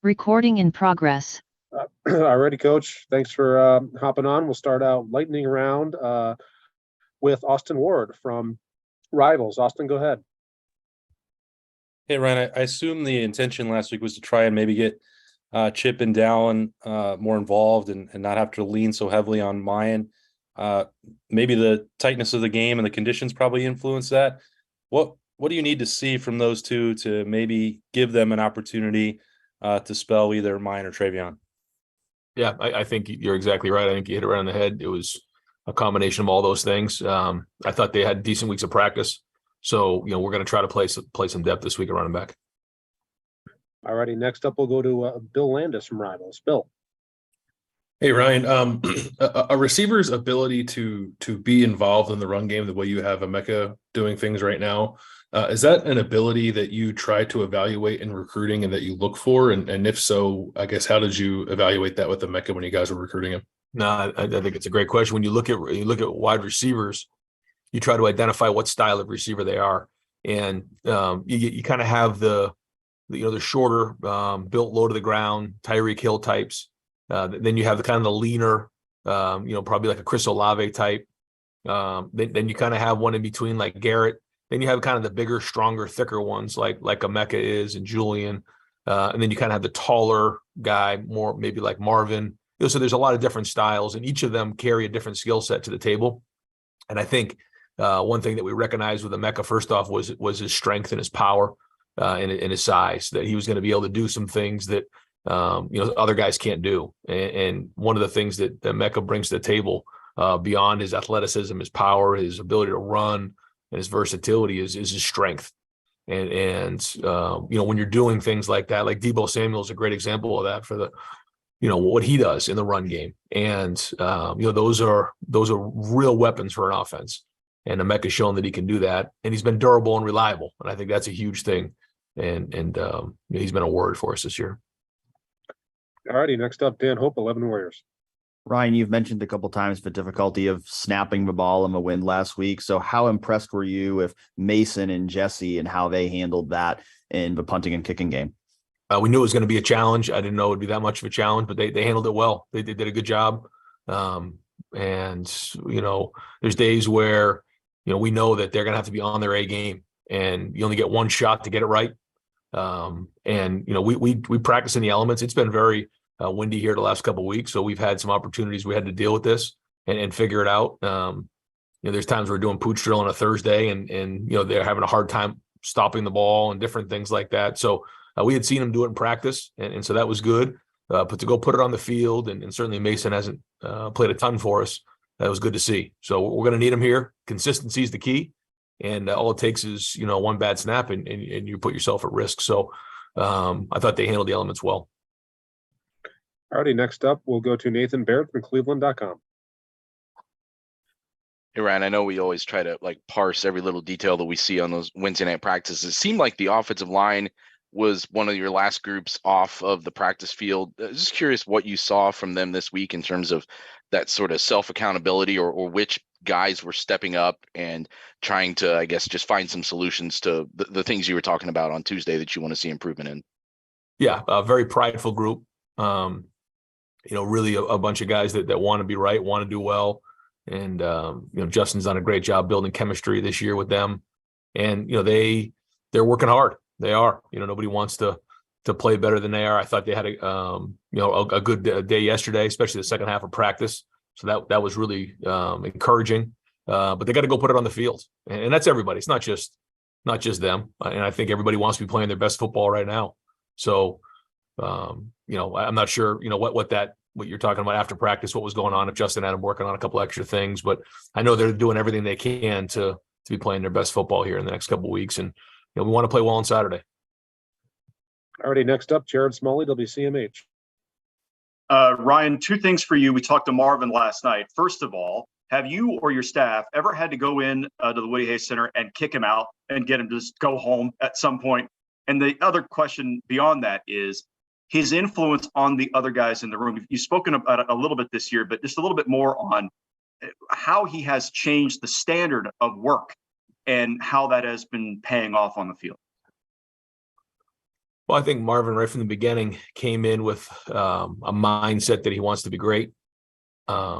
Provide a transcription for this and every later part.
Recording in progress. All righty, Coach. Thanks for hopping on. We'll start out lightning round with Austin Ward from Rivals. Austin, go ahead. Hey, Ryan, I assume the intention last week was to try and maybe get Chip and Dallin more involved and not have to lean so heavily on Mayan. Maybe the tightness of the game and the conditions probably influence that. What do you need to see from those two to maybe give them an opportunity to spell either Mayan or Travion? Yeah, I think you're exactly right. I think you hit it right on the head. It was a combination of all those things. I thought they had decent weeks of practice. So, we're going to try to play some depth this week at running back. All righty. Next up, we'll go to Bill Landis from Rivals. Bill. Hey, Ryan, a receiver's ability to be involved in the run game the way you have Egbuka doing things right now, is that an ability that you try to evaluate in recruiting and that you look for? And if so, I guess, how did you evaluate that with Egbuka when you guys were recruiting him? No, I think it's a great question. When you look at wide receivers, you try to identify what style of receiver they are. And you kind of have the shorter, built low to the ground, Tyreek Hill types. Then you have the kind of the leaner, probably like a Chris Olave type. Then you kind of have one in between like Garrett. Then you have kind of the bigger, stronger, thicker ones like Egbuka is and Julian. And then you kind of have the taller guy, more maybe like Marvin. So there's a lot of different styles, and each of them carry a different skill set to the table. And I think one thing that we recognized with Egbuka first off was his strength and his power and his size, that he was going to be able to do some things that other guys can't do. And one of the things that Egbuka brings to the table beyond his athleticism, his power, his ability to run, and his versatility is his strength. And when you're doing things like that, like Deebo Samuel is a great example of that for the what he does in the run game. And those are real weapons for an offense. And Egbuka's shown that he can do that, and he's been durable and reliable. And I think that's a huge thing. And he's been a warrior for us this year. All righty. Next up, Dan Hope, 11 Warriors. Ryan, you've mentioned a couple times the difficulty of snapping the ball in the win last week. So how impressed were you with Mason and Jesse and how they handled that in the punting and kicking game? We knew it was going to be a challenge. I didn't know it would be that much of a challenge, but they handled it well. They did a good job. And there's days where, we know that they're going to have to be on their A game, and you only get one shot to get it right. We practice in the elements. It's been very windy here the last couple of weeks, so we've had some opportunities. We had to deal with this and figure it out. There's times we're doing pooch drill on a Thursday, and they're having a hard time stopping the ball and different things like that. So we had seen them do it in practice, and so that was good. But to go put it on the field, and certainly Mason hasn't played a ton for us, that was good to see. So we're going to need him here. Consistency is the key, and all it takes is one bad snap, and you put yourself at risk. So I thought they handled the elements well. All righty. Next up, we'll go to Nathan Baird from Cleveland.com. Hey, Ryan, I know we always try to parse every little detail that we see on those Wednesday night practices. It seemed like the offensive line was one of your last groups off of the practice field. Just curious what you saw from them this week in terms of that sort of self-accountability or which guys were stepping up and trying to, I guess, just find some solutions to the things you were talking about on Tuesday that you want to see improvement in. Yeah, a very prideful group. Really a bunch of guys that want to be right, want to do well. And, Justin's done a great job building chemistry this year with them. And, they're working hard. They are. Nobody wants to play better than they are. I thought they had a good day yesterday, especially the second half of practice. So that was really encouraging. But they got to go put it on the field, and that's everybody. It's not just them. And I think everybody wants to be playing their best football right now. So I'm not sure what you're talking about after practice, what was going on, if Justin had him working on a couple extra things, but I know they're doing everything they can to be playing their best football here in the next couple of weeks. And we want to play well on Saturday. Alrighty, next up, Jared Smalley, WCMH. Ryan, two things for you. We talked to Marvin last night. First of all, have you or your staff ever had to go in to the Woody Hayes Center and kick him out and get him to just go home at some point? And the other question beyond that is his influence on the other guys in the room. You've spoken about it a little bit this year, but just a little bit more on how he has changed the standard of work and how that has been paying off on the field. Well, I think Marvin, right from the beginning, came in with a mindset that he wants to be great.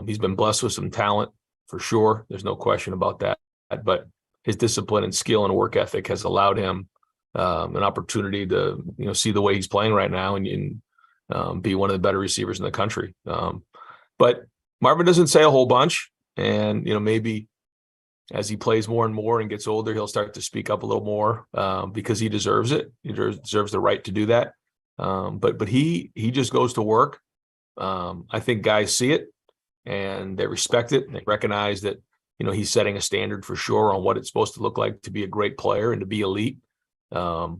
He's been blessed with some talent for sure. There's no question about that. But his discipline and skill and work ethic has allowed him an opportunity to, see the way he's playing right now and be one of the better receivers in the country. But Marvin doesn't say a whole bunch, and maybe as he plays more and more and gets older, he'll start to speak up a little more because he deserves it. He deserves the right to do that. But he just goes to work. I think guys see it and they respect it. And they recognize that, he's setting a standard for sure on what it's supposed to look like to be a great player and to be elite. But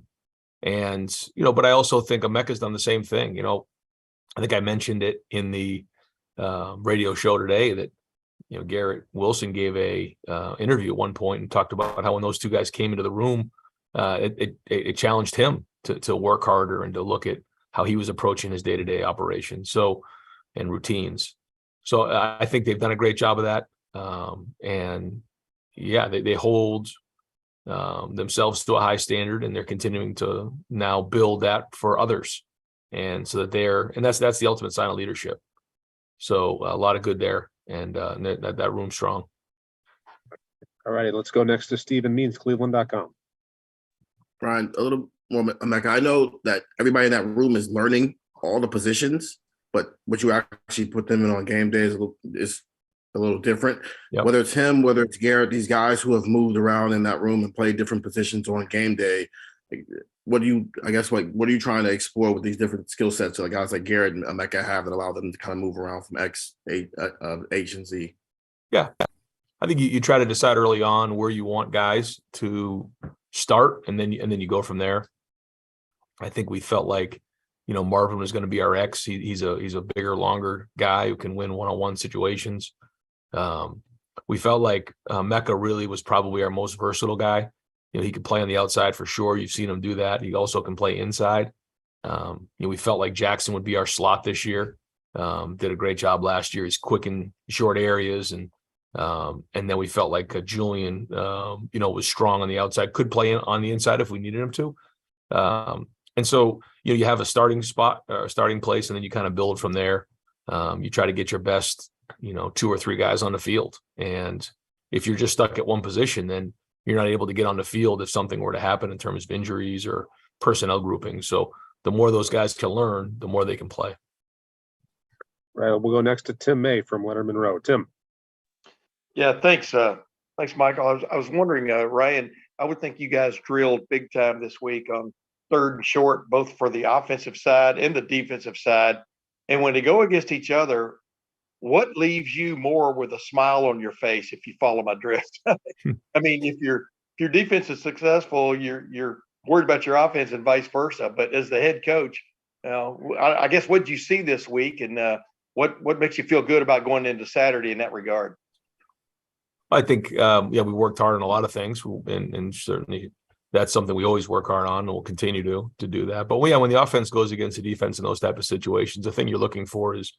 I also think Emeka's done the same thing. I think I mentioned it in the radio show today that, Garrett Wilson gave a interview at one point and talked about how when those two guys came into the room, it challenged him to work harder and to look at how he was approaching his day-to-day operations and routines. So I think they've done a great job of that. They hold themselves to a high standard, and they're continuing to now build that for others. And so that that's the ultimate sign of leadership. So a lot of good there. And that room's strong. All righty, let's go next to Stephen Means, Cleveland.com. Brian, a little more, Emeka. I know that everybody in that room is learning all the positions, but what you actually put them in on game day is a little different. Yep. Whether it's him, whether it's Garrett, these guys who have moved around in that room and played different positions on game day, what are you trying to explore with these different skill sets that guys like Garrett and Emeka have that allow them to kind of move around from H and Z? Yeah, I think you try to decide early on where you want guys to start, and then you go from there. I think we felt like, Marvin was going to be our X. He's a bigger, longer guy who can win one-on-one situations. We felt like Emeka really was probably our most versatile guy. He could play on the outside for sure. You've seen him do that. He also can play inside. We felt like Jackson would be our slot this year. Did a great job last year. He's quick in short areas, and then we felt like Julian, was strong on the outside, could play on the inside if we needed him to. And so, you have a starting spot or a starting place, and then you kind of build from there. You try to get your best, 2 or 3 guys on the field. And if you're just stuck at one position, then you're not able to get on the field if something were to happen in terms of injuries or personnel grouping. So the more those guys can learn, the more they can play. Right. We'll go next to Tim May from Lettermen Row. Tim. Yeah, thanks. Thanks, Michael. I was wondering, Ryan, I would think you guys drilled big time this week on 3rd and short, both for the offensive side and the defensive side. And when they go against each other, what leaves you more with a smile on your face, if you follow my drift? I mean, if your defense is successful, you're worried about your offense and vice versa. But as the head coach, I guess, what did you see this week, and what makes you feel good about going into Saturday in that regard? I think, we worked hard on a lot of things, and certainly that's something we always work hard on, and we'll continue to do that. But when the offense goes against the defense in those type of situations, the thing you're looking for is,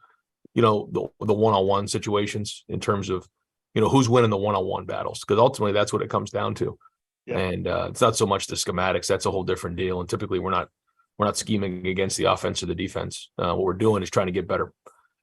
the one-on-one situations in terms of, who's winning the one-on-one battles, because ultimately that's what it comes down to. Yeah. And it's not so much the schematics. That's a whole different deal. And typically we're not scheming against the offense or the defense. What we're doing is trying to get better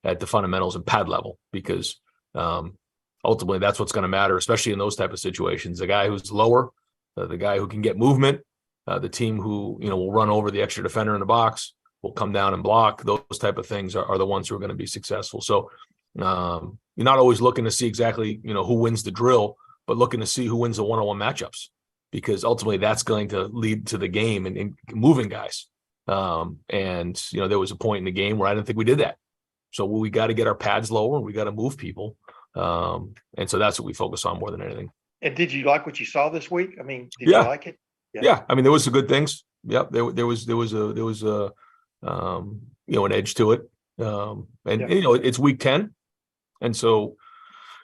at the fundamentals and pad level, because ultimately that's what's going to matter, especially in those type of situations. The guy who's lower, the guy who can get movement, the team who, will run over the extra defender in the box, will come down and block. Those type of things are the ones who are going to be successful. So you're not always looking to see exactly, who wins the drill, but looking to see who wins the one-on-one matchups, because ultimately that's going to lead to the game and moving guys. And there was a point in the game where I didn't think we did that. So we got to get our pads lower and we got to move people. And so that's what we focus on more than anything. And did you like what you saw this week? I mean, did you like it? Yeah. I mean, there was some good things. Yep. There was an edge to it. It's week 10. And so,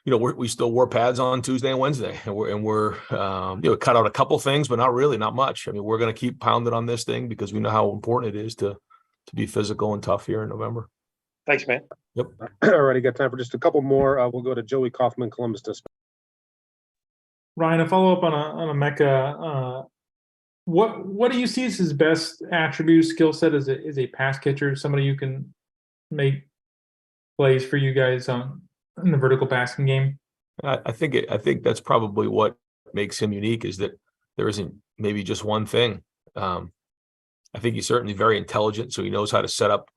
we still wore pads on Tuesday and Wednesday, and we're cut out a couple things, but not much. I mean, we're going to keep pounding on this thing because we know how important it is to be physical and tough here in November. Thanks, man. Yep. Already got time for just a couple more. We'll go to Joey Kaufman, Columbus. Ryan, a follow-up on Emeka. What do you see as his best attribute, skill set as a pass catcher, somebody who can make plays for you guys in the vertical passing game? I think that's probably what makes him unique, is that there isn't maybe just one thing. I think he's certainly very intelligent, so he knows how to set up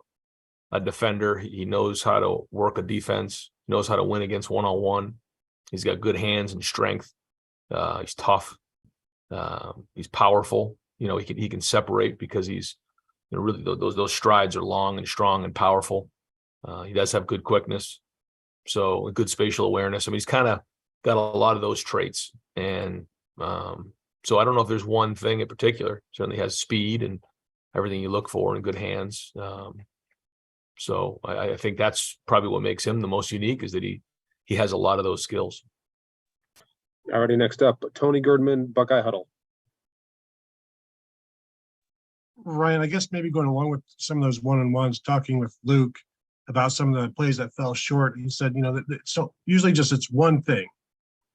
a defender. He knows how to work a defense. He knows how to win against one-on-one. He's got good hands and strength. He's tough. He's powerful. He can separate because he's really those strides are long and strong and powerful. He does have good quickness, so good spatial awareness. I mean, he's kind of got a lot of those traits, and so I don't know if there's one thing in particular. Certainly has speed and everything you look for, and good hands. So I think that's probably what makes him the most unique, is that he has a lot of those skills. Alrighty, next up, Tony Girdman, Buckeye Huddle. Ryan, I guess maybe going along with some of those one-on-ones, talking with Luke about some of the plays that fell short, he said, so usually just it's one thing.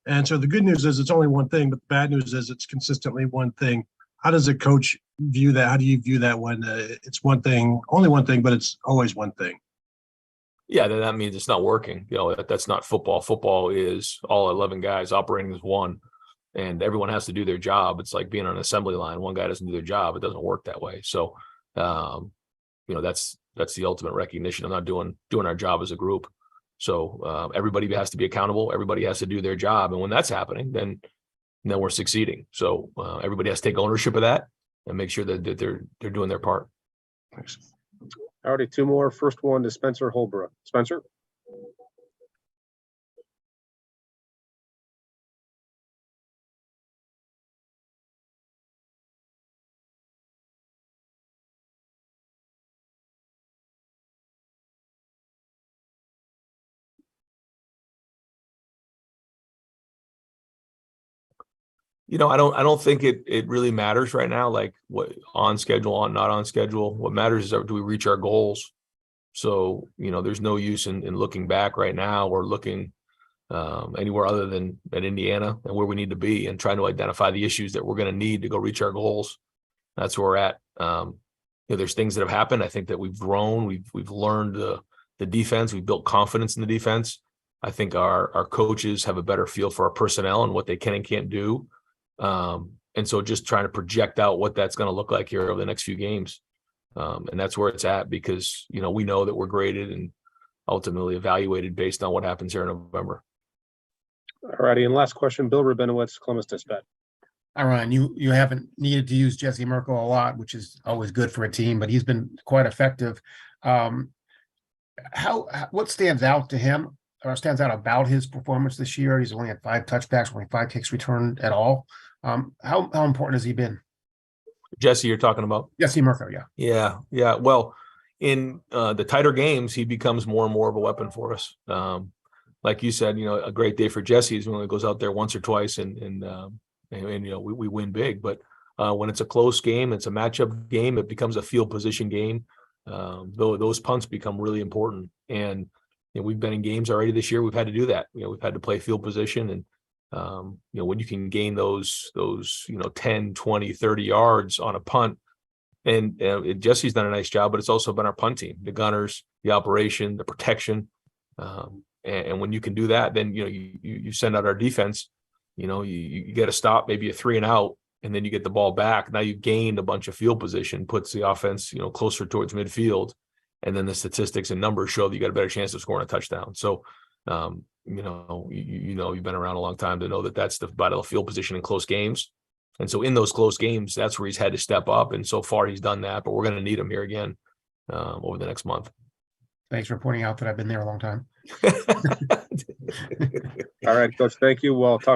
And so the good news is it's only one thing, but the bad news is it's consistently one thing. How does a coach view that? How do you view that when it's one thing, only one thing, but it's always one thing? Yeah, then that means it's not working. That's not football. Football is all 11 guys operating as one, and everyone has to do their job. It's like being on an assembly line. One guy doesn't do their job. It doesn't work that way. So, that's the ultimate recognition of not doing our job as a group. So everybody has to be accountable. Everybody has to do their job. And when that's happening, then we're succeeding. So everybody has to take ownership of that and make sure that they're doing their part. Thanks. Already two more. First one to Spencer Holbrook. Spencer. I don't think it really matters right now, like what on schedule, on not on schedule. What matters is, do we reach our goals? So, there's no use in looking back right now or looking anywhere other than at Indiana and where we need to be, and trying to identify the issues that we're going to need to go reach our goals. That's where we're at. There's things that have happened. I think that we've grown. We've learned the defense. We've built confidence in the defense. I think our coaches have a better feel for our personnel and what they can and can't do. And so just trying to project out what that's going to look like here over the next few games. And that's where it's at, because, we know that we're graded and ultimately evaluated based on what happens here in November. All righty. And last question, Bill Rabinowitz, Columbus Dispatch. All right. You haven't needed to use Jesse Merkel a lot, which is always good for a team, but he's been quite effective. What stands out to him, or stands out about his performance this year? He's only had 5 touchbacks, only 5 kicks returned at all. How important has he been? Jesse, you're talking about? Jesse Merkel, yeah. Yeah. Well, in the tighter games, he becomes more and more of a weapon for us. Like you said, a great day for Jesse is when he goes out there once or twice and we win big. But when it's a close game, it's a matchup game, it becomes a field position game. Those punts become really important. And we've been in games already this year. We've had to do that. We've had to play field position, and when you can gain those 10, 20, 30 yards on a punt, and Jesse's done a nice job, but it's also been our punt team, the gunners, the operation, the protection. And when you can do that, then, you send out our defense, you get a stop, maybe a 3 and out, and then you get the ball back. Now you've gained a bunch of field position, puts the offense, closer towards midfield. And then the statistics and numbers show that you got a better chance of scoring a touchdown. So, you've been around a long time to know that that's the vital field position in close games. And so in those close games, that's where he's had to step up. And so far he's done that, but we're going to need him here again over the next month. Thanks for pointing out that I've been there a long time. All right, Coach. Thank you. We'll talk